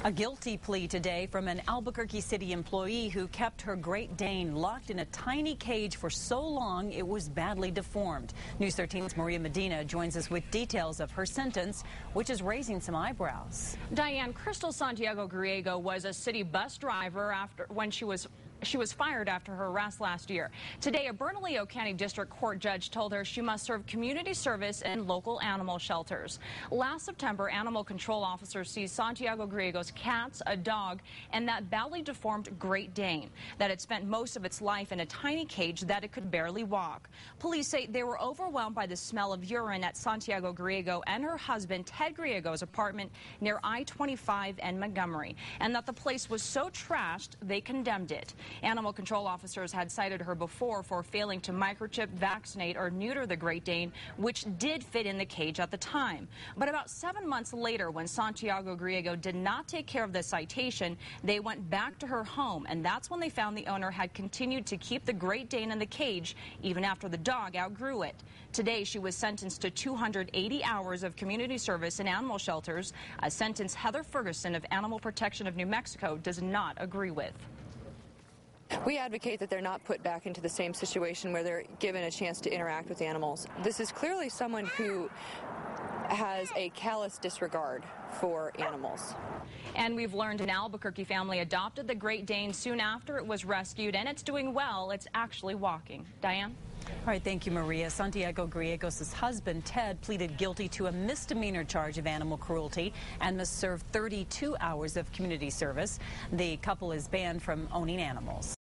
A guilty plea today from an Albuquerque city employee who kept her Great Dane locked in a tiny cage for so long it was badly deformed. News 13's Maria Medina joins us with details of her sentence, which is raising some eyebrows. Diane, Crystal Santiago Griego was a city bus driver when she was fired after her arrest last year. Today, a Bernalillo County District Court judge told her she must serve community service in local animal shelters. Last September, animal control officers seized Santiago Griego's cats, a dog, and that badly deformed Great Dane that had spent most of its life in a tiny cage that it could barely walk. Police say they were overwhelmed by the smell of urine at Santiago Griego and her husband Ted Griego's apartment near I-25 and Montgomery, and that the place was so trashed they condemned it. Animal control officers had cited her before for failing to microchip, vaccinate, or neuter the Great Dane, which did fit in the cage at the time. But about 7 months later, when Santiago Griego did not take care of the citation, they went back to her home, and that's when they found the owner had continued to keep the Great Dane in the cage even after the dog outgrew it. Today, she was sentenced to 280 hours of community service in animal shelters, a sentence Heather Ferguson of Animal Protection of New Mexico does not agree with. We advocate that they're not put back into the same situation where they're given a chance to interact with animals. This is clearly someone who has a callous disregard for animals. And we've learned an Albuquerque family adopted the Great Dane soon after it was rescued, and it's doing well. It's actually walking. Diane? All right, thank you, Maria. Santiago Griegos' husband, Ted, pleaded guilty to a misdemeanor charge of animal cruelty and must serve 32 hours of community service. The couple is banned from owning animals.